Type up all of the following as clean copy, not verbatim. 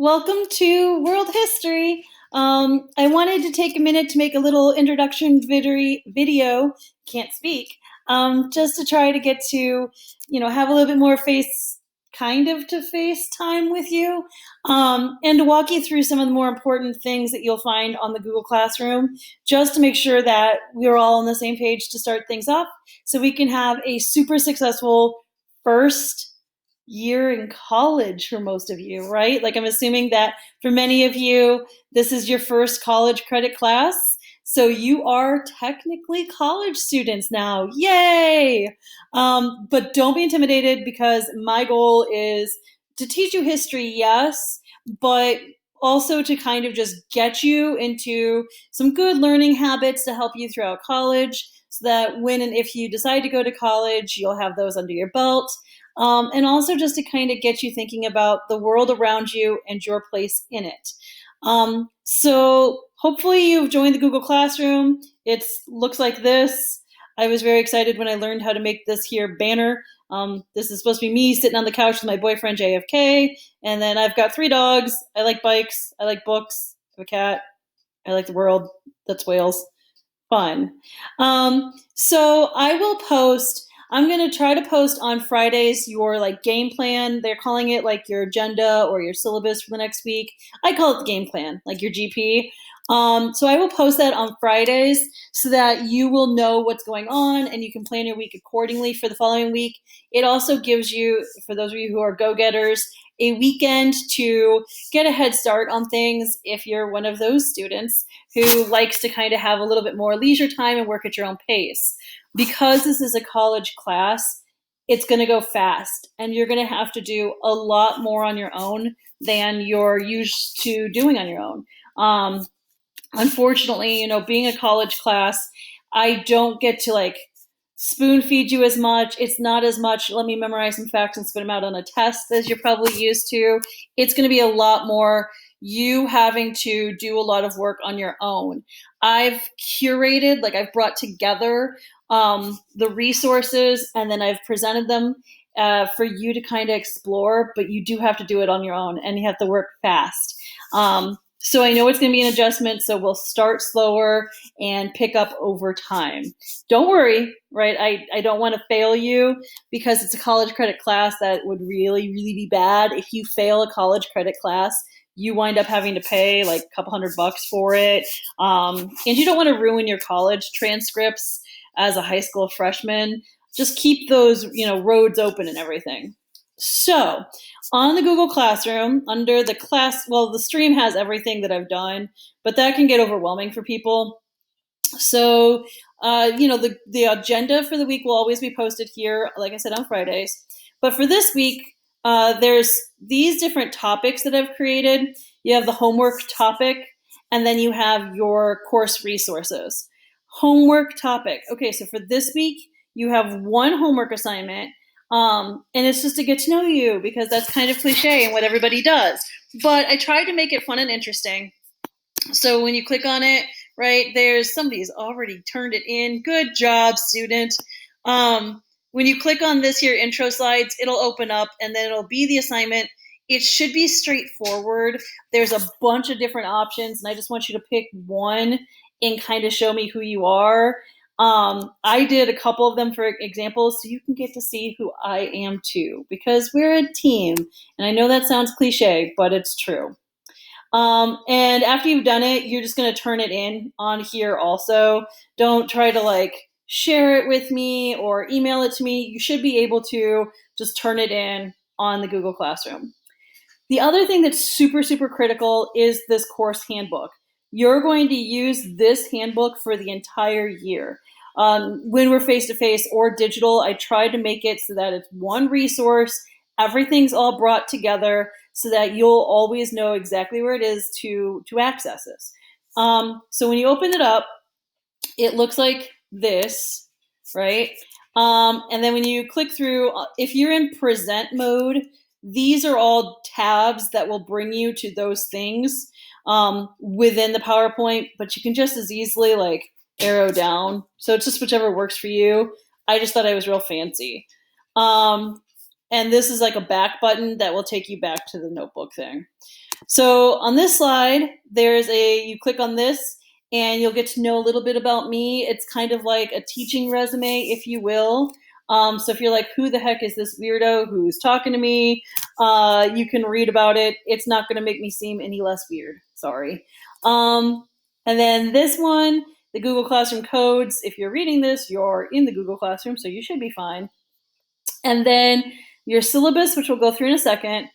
Welcome to World History. I wanted to take a minute to make a little introduction video, can't speak, just to try to get to, have a little bit more to face time with you, and to walk you through some of the more important things that you'll find on the Google Classroom, just to make sure that we're all on the same page to start things off, so we can have a super successful first year in college for most of you, right? Like, I'm assuming that for many of you, this is your first college credit class. So you are technically college students now. Yay! But don't be intimidated, because my goal is to teach you history, yes, but also to kind of just get you into some good learning habits to help you throughout college, so that when and if you decide to go to college, you'll have those under your belt. And also just to kind of get you thinking about the world around you and your place in it. So hopefully you've joined the Google Classroom. It looks like this. I was very excited when I learned how to make this here banner. This is supposed to be me sitting on the couch with my boyfriend JFK, and then I've got 3 dogs. I like bikes. I like books. I have a cat. I like the world. That's Wales. Fun. So I will post. I'm going to try to post on Fridays your game plan. They're calling it your agenda or your syllabus for the next week. I call it the game plan, like your GP. So I will post that on Fridays so that you will know what's going on and you can plan your week accordingly for the following week. It also gives you, for those of you who are go-getters, a weekend to get a head start on things if you're one of those students who likes to kind of have a little bit more leisure time and work at your own pace. Because this is a college class, it's going to go fast, and you're going to have to do a lot more on your own than you're used to doing on your own. Unfortunately, being a college class, I don't get to spoon feed you as much. It's not as much, let me memorize some facts and spit them out on a test, as you're probably used to. It's going to be a lot more you having to do a lot of work on your own. I've curated, I've brought together the resources, and then I've presented them for you to kind of explore, but you do have to do it on your own, and you have to work fast. So I know it's going to be an adjustment, so we'll start slower and pick up over time. Don't worry, right? I don't want to fail you, because it's a college credit class. That would really, really be bad. If you fail a college credit class, you wind up having to pay a couple $100 for it. And you don't want to ruin your college transcripts as a high school freshman. Just keep those, roads open and everything. So on the Google Classroom, under the class, the stream has everything that I've done, but that can get overwhelming for people. So, the agenda for the week will always be posted here, like I said, on Fridays. But for this week, there's these different topics that I've created. You have the homework topic, and then you have your course resources. Homework topic. Okay, so for this week, you have one homework assignment, and it's just to get to know you, because that's kind of cliche and what everybody does. But I tried to make it fun and interesting. So when you click on it, right, there's somebody's already turned it in. Good job, student. When you click on this here, intro slides, it'll open up, and then it'll be the assignment. It should be straightforward. There's a bunch of different options, and I just want you to pick one and kind of show me who you are. I did a couple of them for examples, so you can get to see who I am too, because we're a team. And I know that sounds cliche, but it's true. And after you've done it, you're just going to turn it in on here also. Don't try to share it with me or email it to me. You should be able to just turn it in on the Google Classroom. The other thing that's super, super critical is this course handbook. You're going to use this handbook for the entire year. When we're face-to-face or digital, I tried to make it so that it's one resource. Everything's all brought together so that you'll always know exactly where it is to access this. So when you open it up, it looks like this, right? And then when you click through, if you're in present mode, these are all tabs that will bring you to those things within the PowerPoint, but you can just as easily arrow down. So it's just whichever works for you. I just thought I was real fancy. and this is like a back button that will take you back to the notebook thing. So on this slide, you click on this and you'll get to know a little bit about me. It's kind of like a teaching resume, if you will. So if you're like, who the heck is this weirdo who's talking to me? You can read about it. It's not going to make me seem any less weird. Sorry. And then this one, the Google Classroom codes. If you're reading this, you're in the Google Classroom, so you should be fine. And then your syllabus, which we'll go through in a second.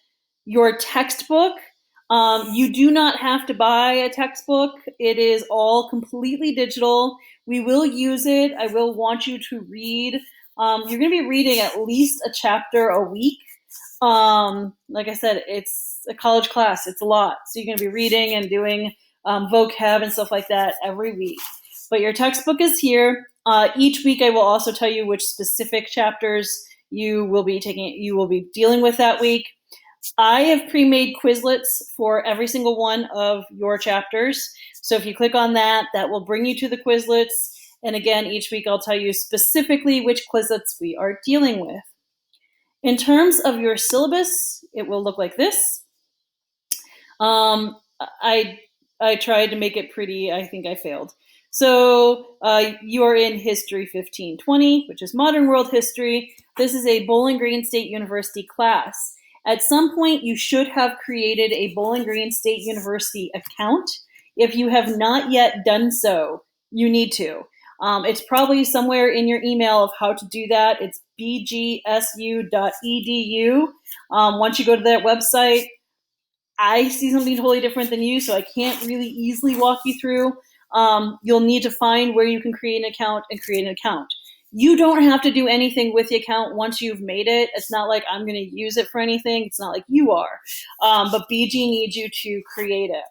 Your textbook. You do not have to buy a textbook. It is all completely digital. We will use it. I will want you to read. You're going to be reading at least a chapter a week. Like I said, it's a college class. It's a lot. So you're going to be reading and doing vocab and stuff like that every week. But your textbook is here. Each week I will also tell you which specific chapters you will be dealing with that week. I have pre-made Quizlets for every single one of your chapters. So if you click on that, that will bring you to the Quizlets. And again, each week I'll tell you specifically which Quizlets we are dealing with. In terms of your syllabus, it will look like this. I tried to make it pretty. I think I failed. So you are in History 1520, which is Modern World History. This is a Bowling Green State University class. At some point, you should have created a Bowling Green State University account. If you have not yet done so, you need to. It's probably somewhere in your email of how to do that. It's bgsu.edu. Once you go to that website, I see something totally different than you, so I can't really easily walk you through. You'll need to find where you can create an account and create an account. You don't have to do anything with the account once you've made it. It's not like I'm going to use it for anything. It's not like you are. But BG needs you to create it.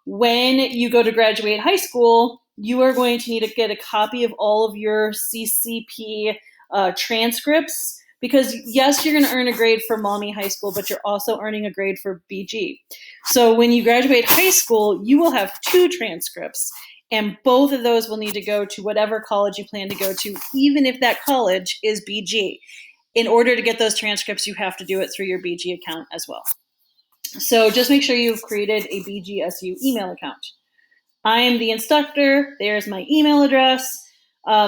When you go to graduate high school, you are going to need to get a copy of all of your CCP transcripts. Because yes, you're going to earn a grade for Maumee High School, but you're also earning a grade for BG. So when you graduate high school, you will have 2 transcripts. And both of those will need to go to whatever college you plan to go to, even if that college is BG. In order to get those transcripts, you have to do it through your BG account as well. So just make sure you've created a BGSU email account. I am the instructor. There's my email address.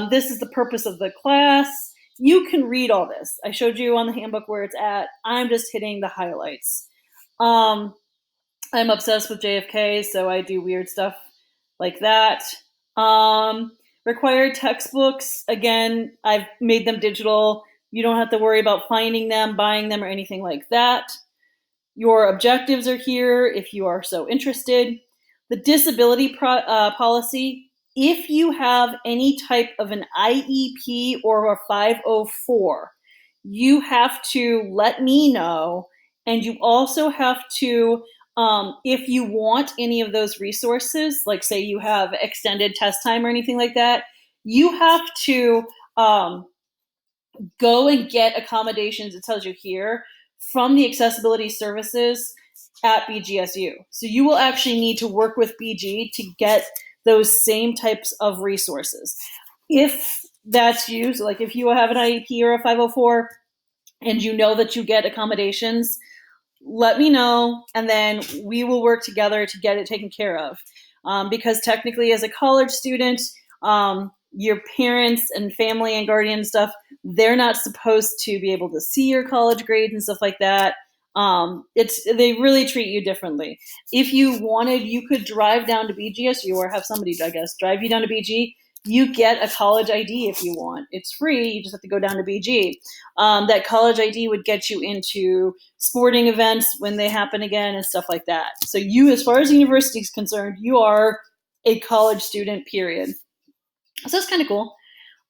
This is the purpose of the class. You can read all this. I showed you on the handbook where it's at. I'm just hitting the highlights. I'm obsessed with JFK, so I do weird stuff like that. Required textbooks, again, I've made them digital. You don't have to worry about finding them, buying them, or anything like that. Your objectives are here if you are so interested. The disability policy, if you have any type of an IEP or a 504, you have to let me know, and you also have to if you want any of those resources, like say you have extended test time or anything like that, you have to go and get accommodations, it tells you here, from the accessibility services at BGSU. So you will actually need to work with BG to get those same types of resources. If that's you, so like if you have an IEP or a 504 and you know that you get accommodations, let me know, and then we will work together to get it taken care of. Because technically, as a college student, your parents and family and guardian stuff, they're not supposed to be able to see your college grades and stuff like that. They really treat you differently. If you wanted, you could drive down to BGSU or have somebody, I guess, drive you down to BG. You get a college ID if you want. It's free. You just have to go down to BG. That college ID would get you into sporting events when they happen again and stuff like that. So you, as far as the university is concerned, you are a college student, period. So that's kind of cool.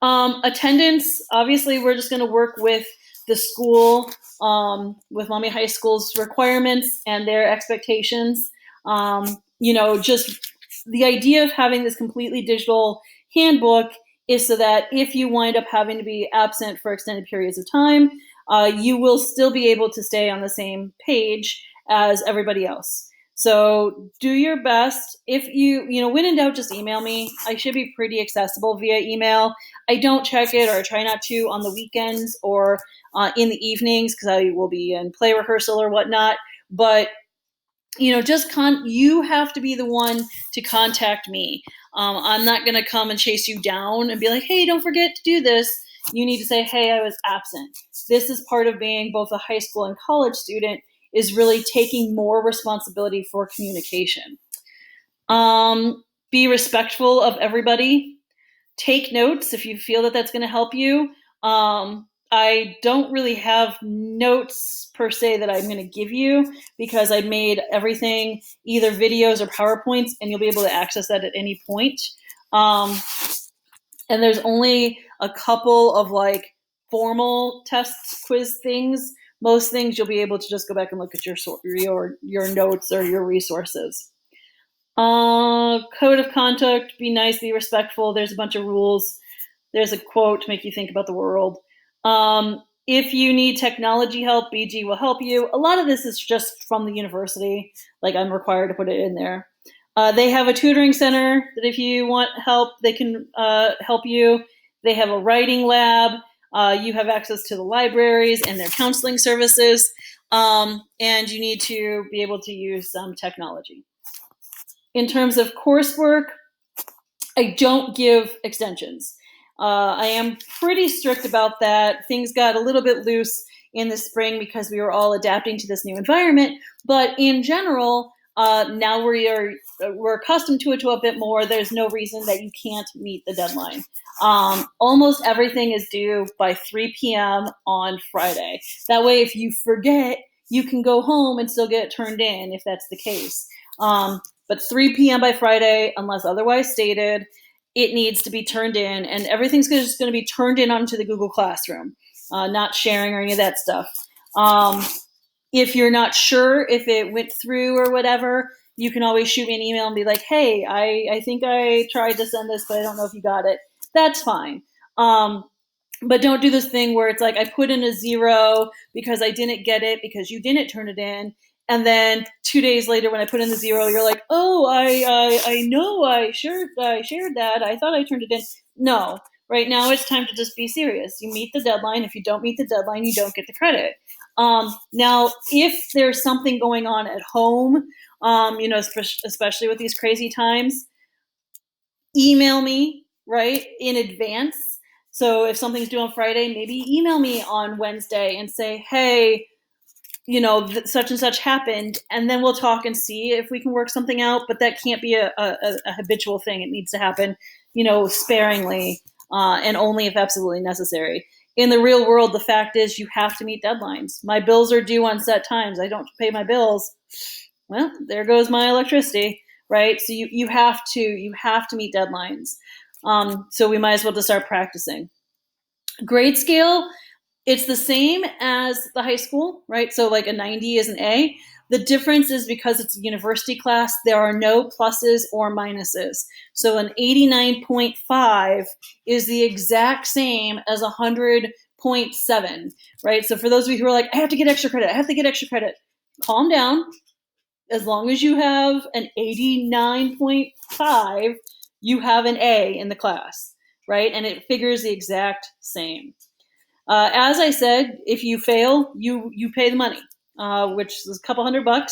Attendance, obviously, we're just going to work with the school, with Maumee High School's requirements and their expectations. Just the idea of having this completely digital handbook is so that if you wind up having to be absent for extended periods of time, you will still be able to stay on the same page as everybody else. So do your best. If when in doubt, just email me. I should be pretty accessible via email. I don't check it, or I try not to, on the weekends or in the evenings, because I will be in play rehearsal or whatnot. But you have to be the one to contact me. I'm not going to come and chase you down and be like, hey, don't forget to do this. You need to say, hey, I was absent. This is part of being both a high school and college student, is really taking more responsibility for communication. Be respectful of everybody. Take notes if you feel that that's going to help you. I don't really have notes per se that I'm going to give you, because I made everything either videos or PowerPoints, and you'll be able to access that at any point. And there's only a couple of formal test quiz things. Most things you'll be able to just go back and look at your notes or your resources. Code of conduct: be nice, be respectful. There's a bunch of rules. There's a quote to make you think about the world. If you need technology help, BG will help you. A lot of this is just from the university. I'm required to put it in there. They have a tutoring center that if you want help, they can help you. They have a writing lab. You have access to the libraries and their counseling services. And you need to be able to use some technology. In terms of coursework, I don't give extensions. I am pretty strict about that. Things got a little bit loose in the spring because we were all adapting to this new environment. But in general, now we're accustomed to it a bit more. There's no reason that you can't meet the deadline. Almost everything is due by 3 p.m. on Friday. That way, if you forget, you can go home and still get it turned in if that's the case. But 3 p.m. by Friday, unless otherwise stated, it needs to be turned in, and everything's just going to be turned in onto the Google Classroom, not sharing or any of that stuff. If you're not sure if it went through or whatever, you can always shoot me an email and be like, hey, I think I tried to send this, but I don't know if you got it. That's fine. But don't do this thing where it's like, I put in a 0 because I didn't get it because you didn't turn it in. And then 2 days later, when I put in the 0, you're like, oh, I know I shared that. I thought I turned it in. No, right now it's time to just be serious. You meet the deadline. If you don't meet the deadline, you don't get the credit. Now, if there's something going on at home, especially with these crazy times, email me, right, in advance. So if something's due on Friday, maybe email me on Wednesday and say, hey, such and such happened, and then we'll talk and see if we can work something out. But that can't be a habitual thing. It needs to happen, sparingly, and only if absolutely necessary. In the real world, the fact is you have to meet deadlines. My bills are due on set times. I don't pay my bills. Well, there goes my electricity, right? So you have to meet deadlines. So we might as well just start practicing. Grade scale, it's the same as the high school, right? So a 90 is an A. The difference is because it's a university class, there are no pluses or minuses. So an 89.5 is the exact same as 100.7, right? So for those of you who are like, I have to get extra credit, calm down. As long as you have an 89.5, you have an A in the class, right? And it figures the exact same. As I said, if you fail, you pay the money, which is a couple $100.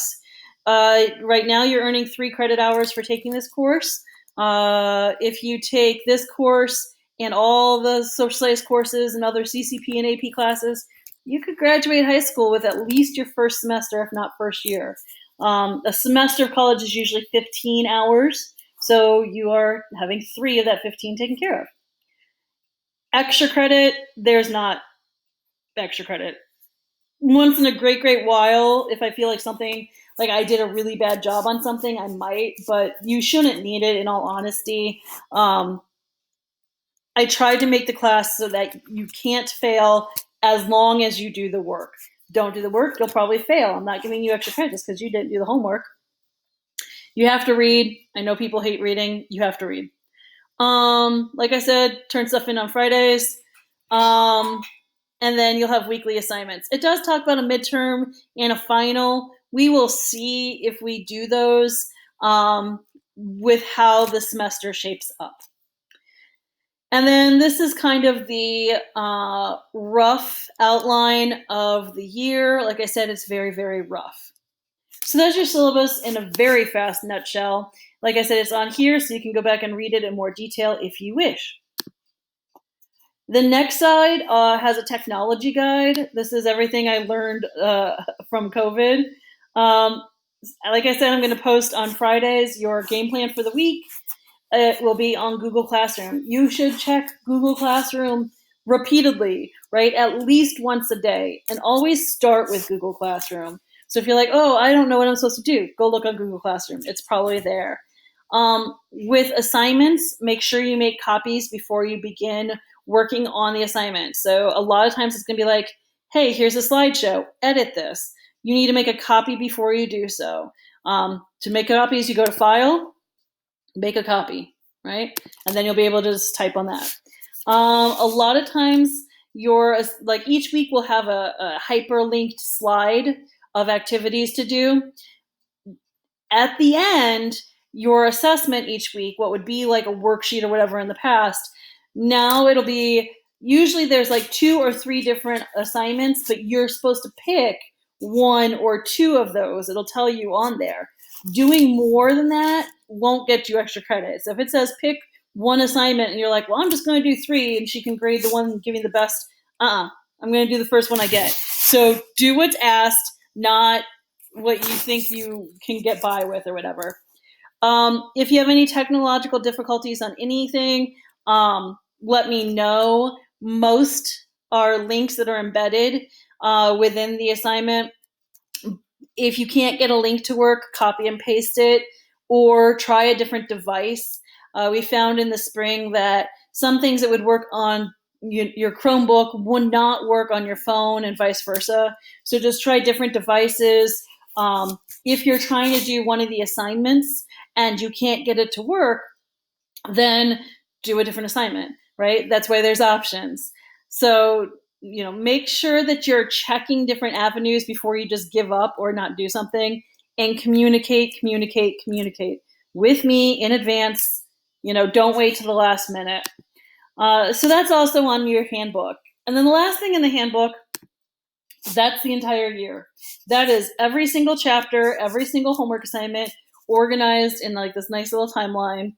Right now, you're earning 3 credit hours for taking this course. If you take this course and all the social studies courses and other CCP and AP classes, you could graduate high school with at least your first semester, if not first year. A semester of college is usually 15 hours, so you are having 3 of that 15 taken care of. Extra credit, there's not extra credit. Once in a great while, if I feel like something, I did a really bad job on something, I might, but you shouldn't need it, in all honesty. I tried to make the class so that you can't fail as long as you do the work. Don't do the work, you'll probably fail. I'm not giving you extra credit just because you didn't do the homework. You have to read. I know people hate reading. You have to read. Like I said, turn stuff in on Fridays. And then you'll have weekly assignments. It does talk about a midterm and a final, we will see if we do those with how the semester shapes up. And then this is kind of the rough outline of the year. Like I said, it's very, very rough. So that's your syllabus in a very fast nutshell. Like I said, it's on here, so you can go back and read it in more detail if you wish. The next side has a technology guide. This is everything I learned from COVID. Like I said, I'm going to post on Fridays your game plan for the week. It will be on Google Classroom. You should check Google Classroom repeatedly, right? At least once a day, and always start with Google Classroom. So if you're like, oh, I don't know what I'm supposed to do, go look on Google Classroom. It's probably there. With assignments, make sure you make copies before you begin working on the assignment. So a lot of times it's going to be like, hey, here's a slideshow, edit this. You need to make a copy before you do so. To make copies, you go to File, make a copy, right? And then you'll be able to just type on that. A lot of times, like each week we'll have a hyperlinked slide of activities to do. At the end, your assessment each week, what would be like a worksheet or whatever in the past, now it'll be, usually there's like 2 or 3 different assignments, but you're supposed to pick 1 or 2 of those. It'll tell you on there. Doing more than that won't get you extra credit. So if it says pick 1 assignment and you're like, well, I'm just going to do 3 and she can grade the one giving the best, I'm going to do the first one I get. So do what's asked, not what you think you can get by with or whatever. If you have any technological difficulties on anything, let me know. Most are links that are embedded within the assignment. If you can't get a link to work, copy and paste it, or try a different device. We found in the spring that some things that would work on your Chromebook would not work on your phone, and vice versa. So just try different devices. If you're trying to do one of the assignments and you can't get it to work, then do a different assignment, right? That's why there's options. So, make sure that you're checking different avenues before you just give up or not do something, and communicate with me in advance. Don't wait to the last minute. So that's also on your handbook. And then the last thing in the handbook, that's the entire year. That is every single chapter, every single homework assignment organized in like this nice little timeline.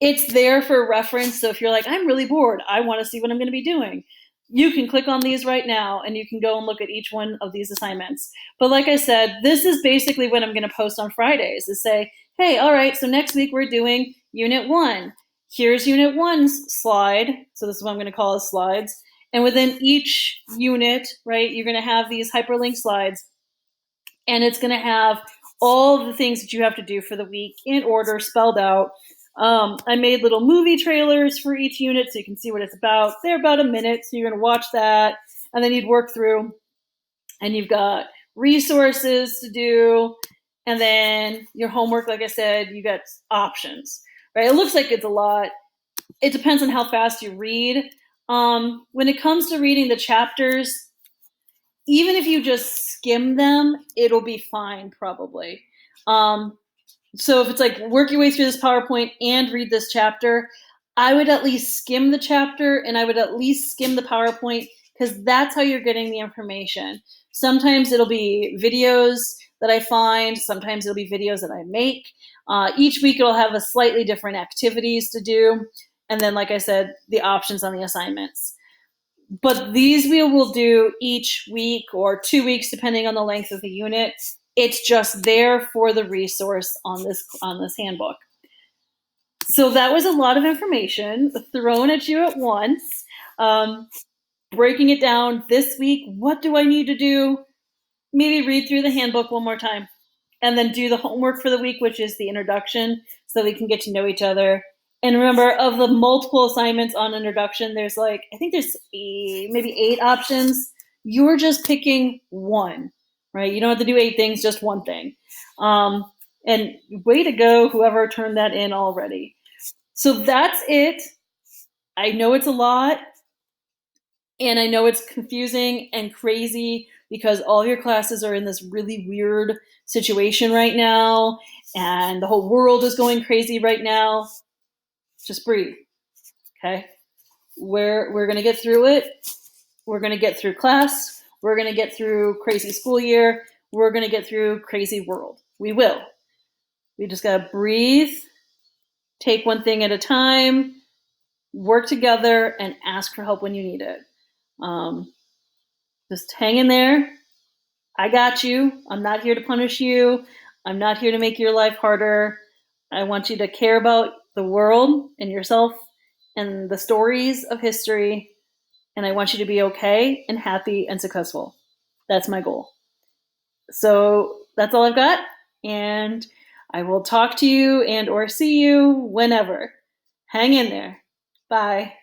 It's there for reference. So if you're like, I'm really bored, I want to see what I'm going to be doing, you can click on these right now and you can go and look at each one of these assignments. But like I said, this is basically what I'm going to post on Fridays, is say, hey, all right, so next week we're doing Unit 1. Here's Unit 1's slide. So this is what I'm going to call as slides. And within each unit, right, you're going to have these hyperlink slides. And it's going to have all the things that you have to do for the week in order, spelled out. I made little movie trailers for each unit so you can see what it's about. They're about a minute, so you're going to watch that, and then you'd work through. And you've got resources to do, and then your homework, like I said, you got options, right? It looks like it's a lot. It depends on how fast you read. When it comes to reading the chapters, even if you just skim them, it'll be fine, probably. So if it's like work your way through this PowerPoint and read this chapter, I would at least skim the chapter and I would at least skim the PowerPoint, because that's how you're getting the information. Sometimes it'll be videos that I find. Sometimes it'll be videos that I make. Each week it'll have a slightly different activities to do. And then, like I said, the options on the assignments. But these we will do each week or 2 weeks, depending on the length of the unit. It's just there for the resource on this handbook. So that was a lot of information thrown at you at once. Breaking it down this week, what do I need to do? Maybe read through the handbook one more time, and then do the homework for the week, which is the introduction, so we can get to know each other. And remember, of the multiple assignments on introduction, there's maybe 8 options. You're just picking one, right? You don't have to do 8 things, just one thing. And way to go, whoever turned that in already. So that's it. I know it's a lot, and I know it's confusing and crazy because all of your classes are in this really weird situation right now, and the whole world is going crazy right now. Just breathe, okay? We're going to get through it. We're going to get through class. We're going to get through crazy school year. We're going to get through crazy world. We will. We just got to breathe, take one thing at a time, work together, and ask for help when you need it. Just hang in there. I got you. I'm not here to punish you. I'm not here to make your life harder. I want you to care about the world and yourself and the stories of history. And I want you to be okay and happy and successful. That's my goal. So that's all I've got. And I will talk to you and or see you whenever. Hang in there. Bye.